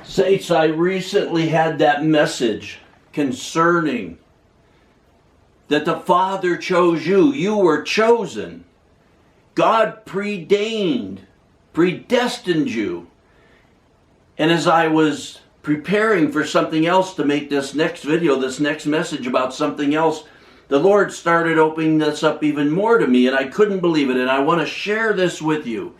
Saints, I recently had that message concerning that the Father chose you. You were chosen. God predestined you. And as I was preparing for something else to make this next video, this next message about something else, the Lord started opening this up even more to me, and I couldn't believe it. And I want to share this with you.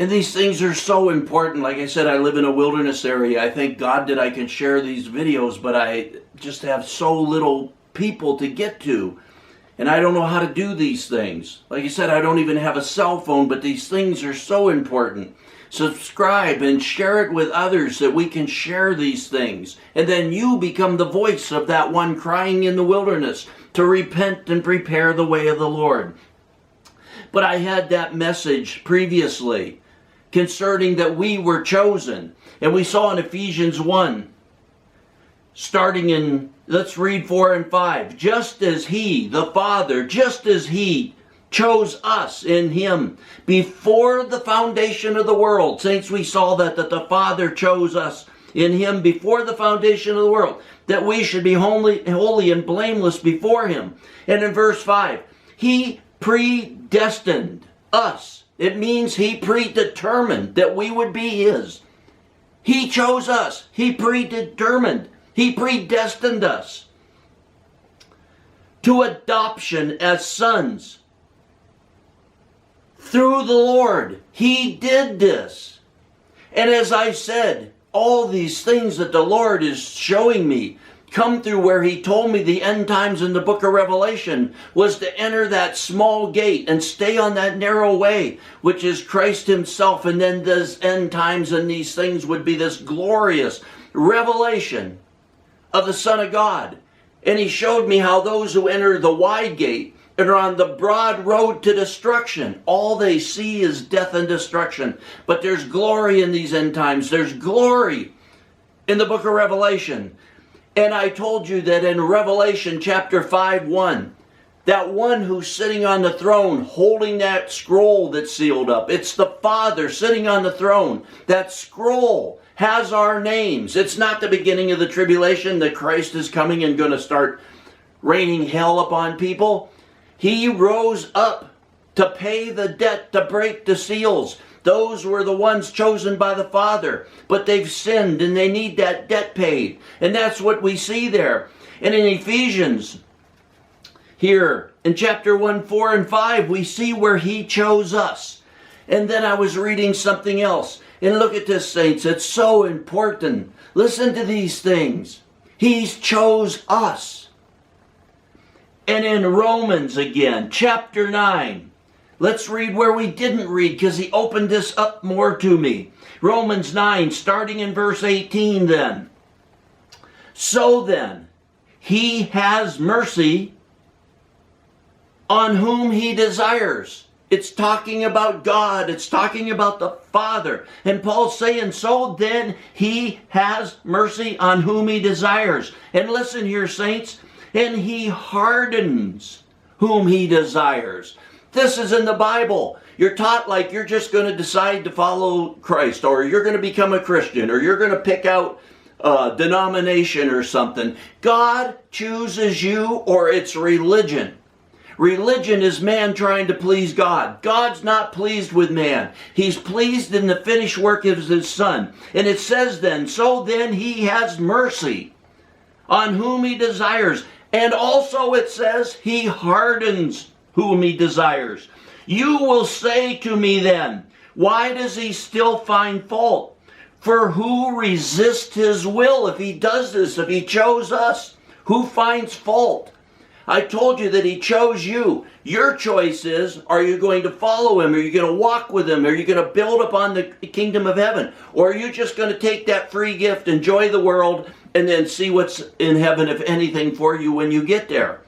And these things are so important. Like I said, I live in a wilderness area. I thank God that I can share these videos, but I just have so little people to get to. And I don't know how to do these things. Like I said, I don't even have a cell phone, but these things are so important. Subscribe and share it with others that we can share these things. And then you become the voice of that one crying in the wilderness to repent and prepare the way of the Lord. But I had that message previously concerning that we were chosen. And we saw in Ephesians 1, starting in, let's read 4 and 5. Just as He, the Father, just as He chose us in Him before the foundation of the world. Saints, we saw that the Father chose us in Him before the foundation of the world, that we should be holy and blameless before Him. And in verse 5, He predestined us. It means He predetermined that we would be His. He chose us. He predetermined. He predestined us to adoption as sons through the Lord. He did this. And as I said, all these things that the Lord is showing me come through where He told me the end times in the book of Revelation was to enter that small gate and stay on that narrow way, which is Christ Himself. And then those end times and these things would be this glorious revelation of the Son of God. And He showed me how those who enter the wide gate and are on the broad road to destruction, all they see is death and destruction. But there's glory in these end times. There's glory in the book of Revelation. And I told you that in Revelation chapter 5:1, that one who's sitting on the throne holding that scroll that's sealed up, it's the Father sitting on the throne. That scroll has our names. It's not the beginning of the tribulation that Christ is coming and going to start raining hell upon people. He rose up to pay the debt, to break the seals. Those were the ones chosen by the Father, but they've sinned and they need that debt paid. And that's what we see there. And in Ephesians, here in chapter 1, 4, and 5, we see where He chose us. And then I was reading something else. And look at this, saints. It's so important. Listen to these things. He chose us. And in Romans again, chapter 9, let's read where we didn't read because He opened this up more to me. Romans 9, starting in verse 18 then. So then, He has mercy on whom He desires. It's talking about God. It's talking about the Father. And Paul's saying, so then He has mercy on whom He desires. And listen here, saints. And He hardens whom He desires. This is in the Bible. You're taught like you're just going to decide to follow Christ, or you're going to become a Christian, or you're going to pick out a denomination or something. God chooses you, or it's religion. Religion is man trying to please God. God's not pleased with man. He's pleased in the finished work of His Son. And it says then, so then He has mercy on whom He desires. And also it says He hardens whom He desires. You will say to me then, why does He still find fault? For who resists His will? If He does this, if He chose us, who finds fault? I told you that He chose you. Your choice is, are you going to follow Him? Are you going to walk with Him? Are you going to build upon the kingdom of heaven? Or are you just going to take that free gift, enjoy the world, and then see what's in heaven, if anything, for you when you get there?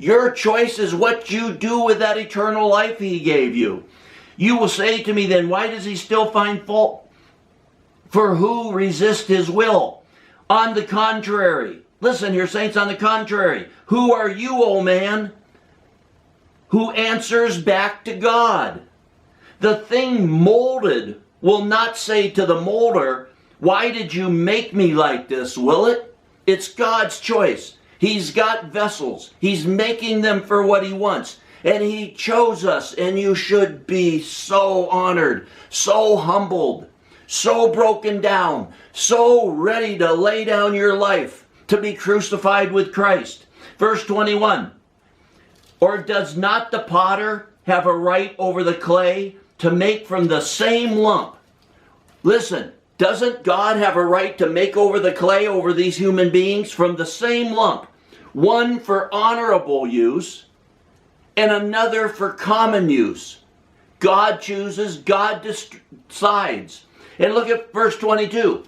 Your choice is what you do with that eternal life He gave you. You will say to me then, why does He still find fault? For who resists His will? On the contrary, listen here, saints, on the contrary, who are you, O man, who answers back to God? The thing molded will not say to the molder, Why did you make me like this, will it? It's God's choice. He's got vessels. He's making them for what he wants. And he chose us, and you should be so honored, so humbled, so broken down, so ready to lay down your life to be crucified with Christ. Verse 21, or does not the potter have a right over the clay to make from the same lump? Listen, doesn't God have a right to make over the clay over these human beings from the same lump? One for honorable use and another for common use. God chooses, God decides. And look at verse 22.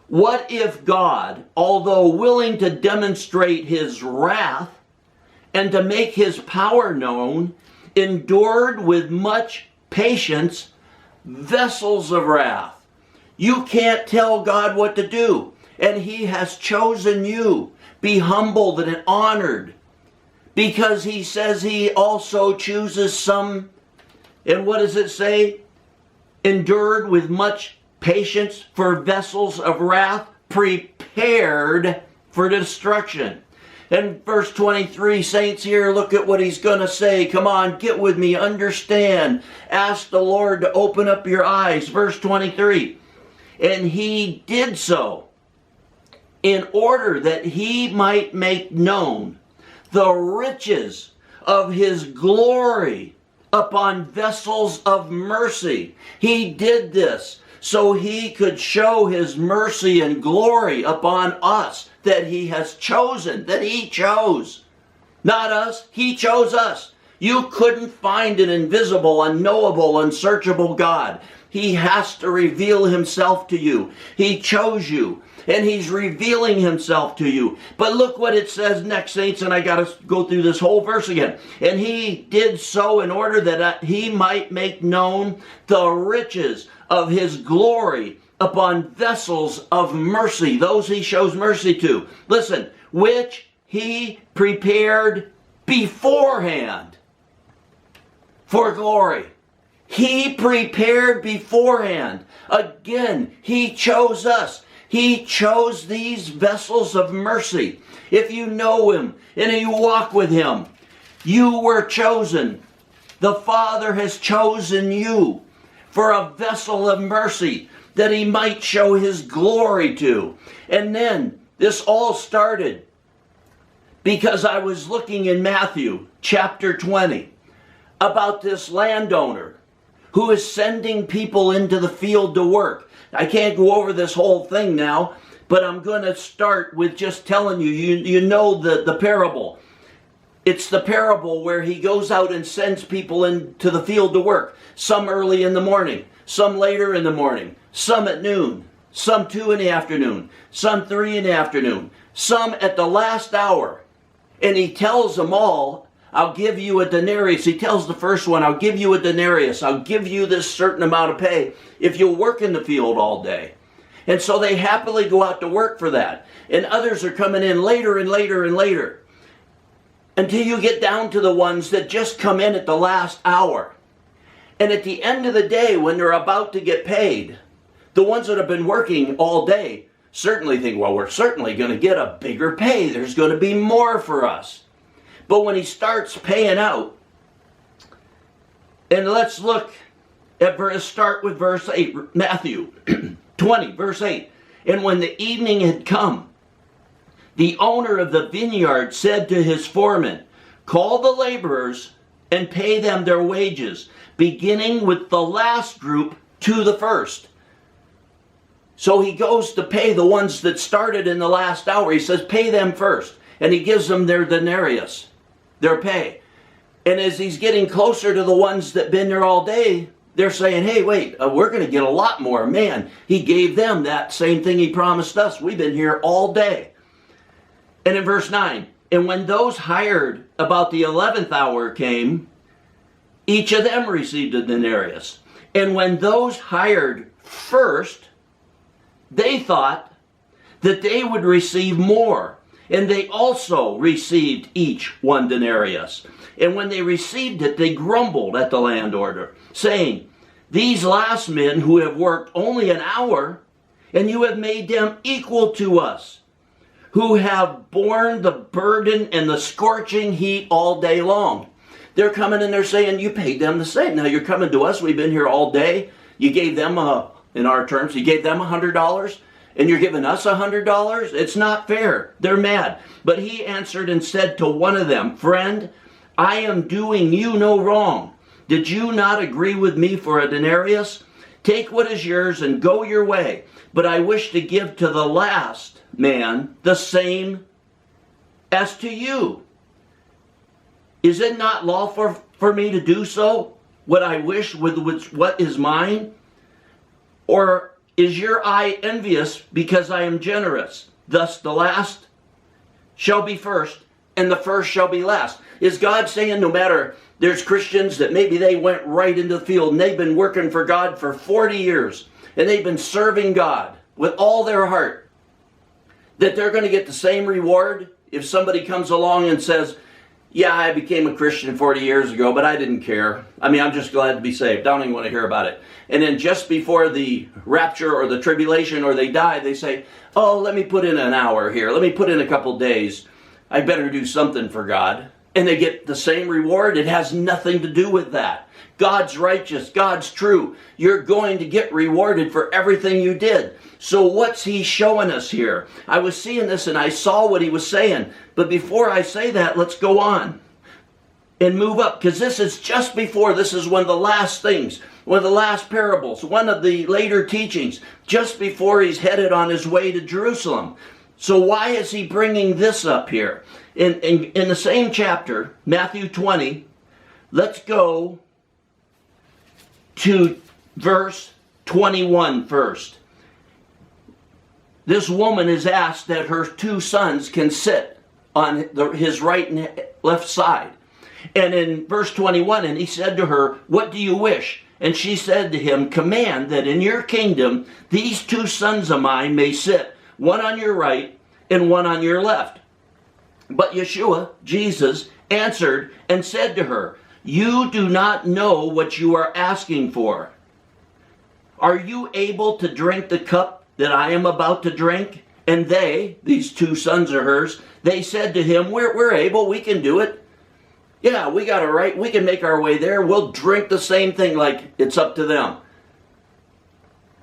What if God, although willing to demonstrate his wrath and to make his power known, endured with much patience vessels of wrath? You can't tell God what to do, and he has chosen you. Be humbled and honored, because he says he also chooses some, and what does it say? Endured with much patience for vessels of wrath, prepared for destruction. And verse 23, saints, here, look at what he's going to say. Come on, get with me, understand. Ask the Lord to open up your eyes. Verse 23, and he did so in order that he might make known the riches of his glory upon vessels of mercy. He did this so he could show his mercy and glory upon us that he has chosen, that he chose. Not us, he chose us. You couldn't find an invisible, unknowable, unsearchable God. He has to reveal himself to you. He chose you, and he's revealing himself to you. But look what it says next, saints, and I got to go through this whole verse again. And he did so in order that he might make known the riches of his glory upon vessels of mercy, those he shows mercy to. Listen, which he prepared beforehand for glory. He prepared beforehand. Again, he chose us. He chose these vessels of mercy. If you know him and you walk with him, you were chosen. The Father has chosen you for a vessel of mercy that he might show his glory to. And then this all started because I was looking in Matthew chapter 20 about this landowner who is sending people into the field to work. I can't go over this whole thing now, but I'm going to start with just telling you, you know the parable. It's the parable where he goes out and sends people into the field to work. Some early in the morning, some later in the morning, some at noon, some 2 in the afternoon, some 3 in the afternoon, some at the last hour. And he tells them all, I'll give you a denarius. He tells the first one, I'll give you a denarius. I'll give you this certain amount of pay if you'll work in the field all day. And so they happily go out to work for that. And others are coming in later and later and later, until you get down to the ones that just come in at the last hour. And at the end of the day, when they're about to get paid, the ones that have been working all day certainly think, well, we're certainly going to get a bigger pay. There's going to be more for us. But when he starts paying out, and let's look at start with verse 8, Matthew 20, verse 8. And when the evening had come, the owner of the vineyard said to his foreman, call the laborers and pay them their wages, beginning with the last group to the first. So he goes to pay the ones that started in the last hour. He says, pay them first. And he gives them their denarius, their pay. And as he's getting closer to the ones that been there all day, they're saying, hey, wait, we're going to get a lot more. Man, he gave them that same thing he promised us. We've been here all day. And in verse 9, and when those hired about the 11th hour came, each of them received a denarius. And when those hired first, they thought that they would receive more. And they also received each one denarius. And when they received it, they grumbled at the landowner, saying, these last men who have worked only an hour and you have made them equal to us, who have borne the burden and the scorching heat all day long. They're coming and they're saying, you paid them the same. Now you're coming to us, we've been here all day. You gave them, in our terms, you gave them $100, and you're giving us $100? It's not fair. They're mad. But he answered and said to one of them, friend, I am doing you no wrong. Did you not agree with me for a denarius? Take what is yours and go your way. But I wish to give to the last man the same as to you. Is it not lawful for me to do so, what I wish with what is mine? Or is your eye envious because I am generous? Thus the last shall be first, and the first shall be last. Is God saying no matter, there's Christians that maybe they went right into the field and they've been working for God for 40 years, and they've been serving God with all their heart, that they're going to get the same reward if somebody comes along and says, yeah, I became a Christian 40 years ago, but I didn't care. I mean, I'm just glad to be saved. I don't even want to hear about it. And then just before the rapture or the tribulation or they die, they say, oh, let me put in an hour here. Let me put in a couple days. I better do something for God. And they get the same reward. It has nothing to do with that. God's righteous. God's true. You're going to get rewarded for everything you did. So what's he showing us here? I was seeing this and I saw what he was saying. But before I say that, let's go on and move up. Because this is just before, this is one of the last things, one of the last parables, one of the later teachings, just before he's headed on his way to Jerusalem. So why is he bringing this up here? In the same chapter, Matthew 20, let's go to verse 21 first. This woman is asked that her two sons can sit on his right and left side. And in verse 21, and he said to her, what do you wish? And she said to him, command that in your kingdom these two sons of mine may sit, one on your right and one on your left. But Yeshua, Jesus, answered and said to her, you do not know what you are asking for. Are you able to drink the cup that I am about to drink? And they, these two sons of hers, they said to him, we're able, we can do it. Yeah, we got it right. We can make our way there. We'll drink the same thing like it's up to them.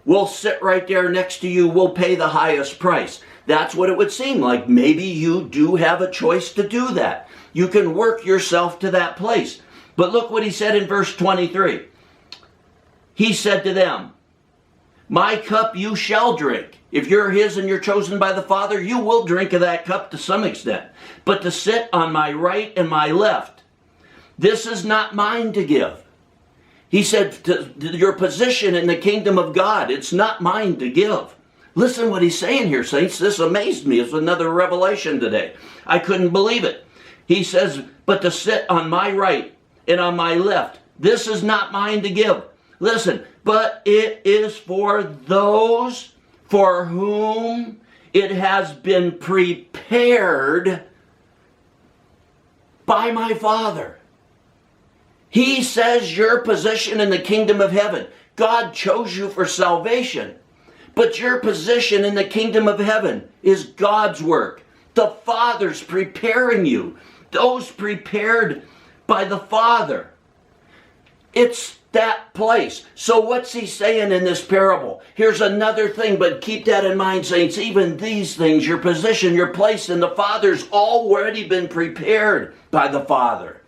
We'll sit right there next to you. We'll pay the highest price. That's what it would seem like. Maybe you do have a choice to do that. You can work yourself to that place. But look what he said in verse 23. He said to them, my cup you shall drink. If you're his and you're chosen by the Father, you will drink of that cup to some extent. But to sit on my right and my left, this is not mine to give. He said, to your position in the kingdom of God, it's not mine to give. Listen what he's saying here, saints. This amazed me. It's another revelation today. I couldn't believe it. He says, but to sit on my right and on my left, this is not mine to give. Listen, but it is for those for whom it has been prepared by my Father. He says your position in the kingdom of heaven. God chose you for salvation. But your position in the kingdom of heaven is God's work. The Father's preparing you. Those prepared by the Father. It's that place. So what's he saying in this parable? Here's another thing, but keep that in mind, saints. Even these things, your position, your place in the Father's already been prepared by the Father.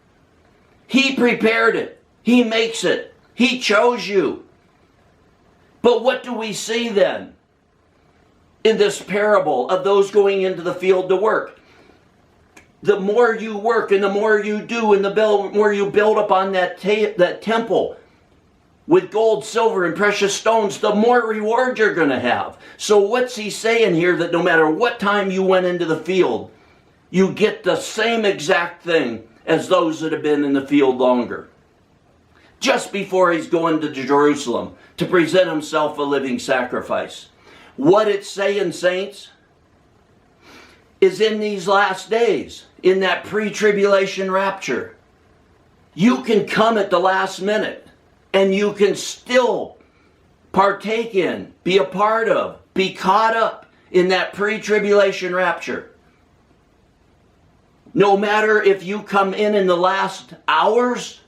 He prepared it. He makes it. He chose you. But what do we see then in this parable of those going into the field to work? The more you work and the more you do and the more you build upon that temple with gold, silver, and precious stones, the more reward you're going to have. So what's he saying here? That no matter what time you went into the field, you get the same exact thing as those that have been in the field longer. Just before he's going to Jerusalem to present himself a living sacrifice. What it's saying, saints, is in these last days, in that pre-tribulation rapture, you can come at the last minute and you can still partake in, be a part of, be caught up in that pre-tribulation rapture. No matter if you come in the last hours,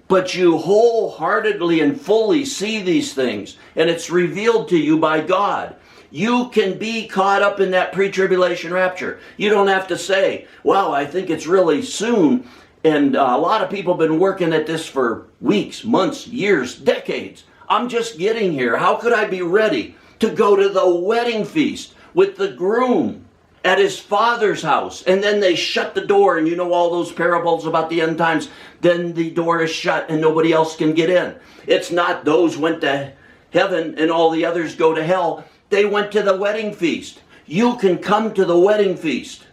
but you wholeheartedly and fully see these things, and it's revealed to you by God, you can be caught up in that pre-tribulation rapture. You don't have to say, well, I think it's really soon. And a lot of people have been working at this for weeks, months, years, decades. I'm just getting here. How could I be ready to go to the wedding feast with the groom at his father's house? And then they shut the door, and you know all those parables about the end times. Then the door is shut and nobody else can get in. It's not those went to heaven and all the others go to hell. They went to the wedding feast. You can come to the wedding feast,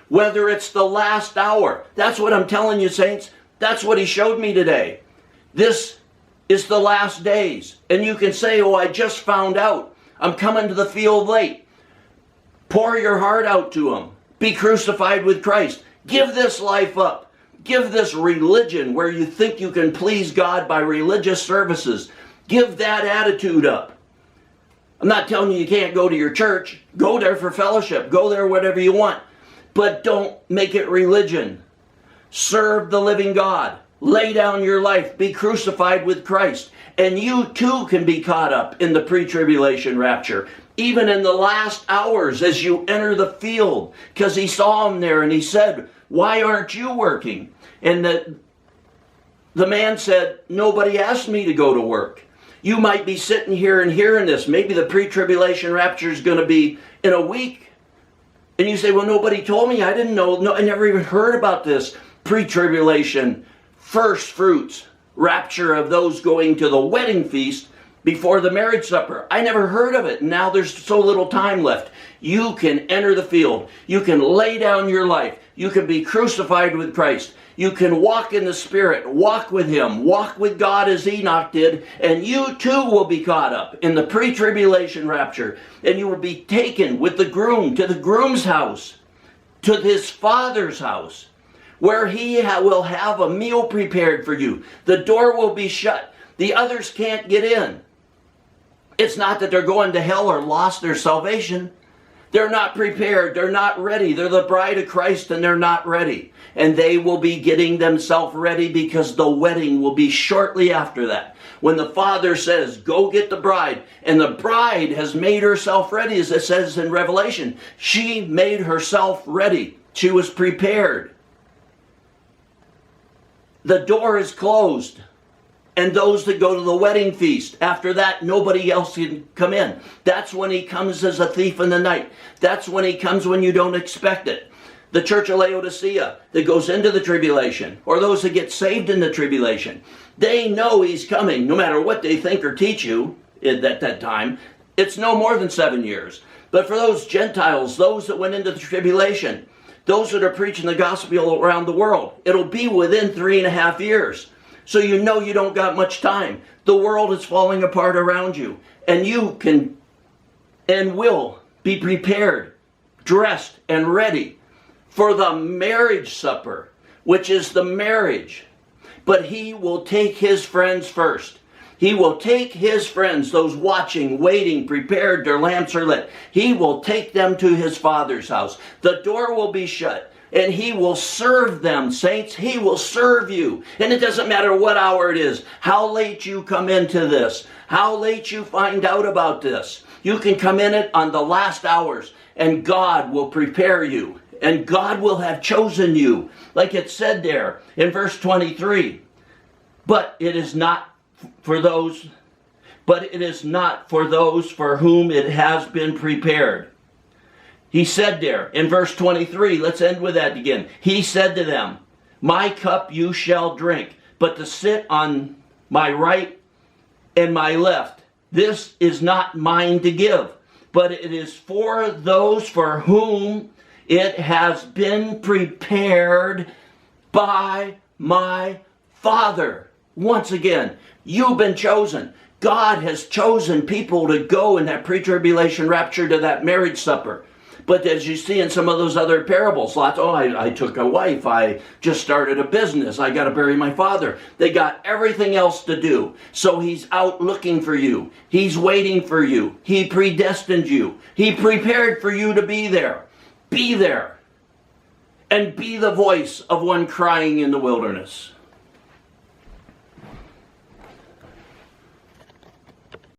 whether it's the last hour. That's what I'm telling you, saints. That's what he showed me today. This is the last days. And you can say, oh, I just found out. I'm coming to the field late. Pour your heart out to him. Be crucified with Christ. Give this life up. Give this religion where you think you can please God by religious services. Give that attitude up. I'm not telling you can't go to your church. Go there for fellowship. Go there whatever you want. But don't make it religion. Serve the living God. Lay down your life. Be crucified with Christ. And you too can be caught up in the pre-tribulation rapture. Even in the last hours as you enter the field. Because he saw him there and he said, why aren't you working? And the man said, nobody asked me to go to work. You might be sitting here and hearing this. Maybe the pre-tribulation rapture is going to be in a week. And you say, well, nobody told me. I didn't know. No, I never even heard about this pre-tribulation first fruits rapture of those going to the wedding feast before the marriage supper. I never heard of it. Now there's so little time left. You can enter the field. You can lay down your life. You can be crucified with Christ. You can walk in the Spirit, walk with him, walk with God as Enoch did, and you too will be caught up in the pre-tribulation rapture, and you will be taken with the groom to the groom's house, to his father's house, where he will have a meal prepared for you. The door will be shut. The others can't get in. It's not that they're going to hell or lost their salvation. They're not prepared. They're not ready. They're the bride of Christ and they're not ready. And they will be getting themselves ready because the wedding will be shortly after that. When the Father says, go get the bride, and the bride has made herself ready, as it says in Revelation. She made herself ready. She was prepared. The door is closed. And those that go to the wedding feast, after that, nobody else can come in. That's when he comes as a thief in the night. That's when he comes when you don't expect it. The church of Laodicea that goes into the tribulation, or those that get saved in the tribulation, they know he's coming, no matter what they think or teach you at that time. It's no more than 7 years. But for those Gentiles, those that went into the tribulation, those that are preaching the gospel around the world, it'll be within 3.5 years. So you know you don't got much time. The world is falling apart around you. And you can and will be prepared, dressed, and ready for the marriage supper, which is the marriage. But he will take his friends first. He will take his friends, those watching, waiting, prepared, their lamps are lit. He will take them to his Father's house. The door will be shut. And he will serve them, saints. He will serve you. And it doesn't matter what hour it is, how late you come into this, how late you find out about this. You can come in it on the last hours, and God will prepare you. And God will have chosen you. Like it said there in verse 23. But it is not for those for whom it has been prepared. He said there in verse 23, let's end with that again. He said to them, my cup you shall drink, but to sit on my right and my left, this is not mine to give, but it is for those for whom it has been prepared by my Father. Once again, you've been chosen. God has chosen people to go in that pre-tribulation rapture to that marriage supper. But as you see in some of those other parables, lots, I took a wife, I just started a business, I got to bury my father. They got everything else to do. So he's out looking for you. He's waiting for you. He predestined you. He prepared for you to be there. Be there. And be the voice of one crying in the wilderness.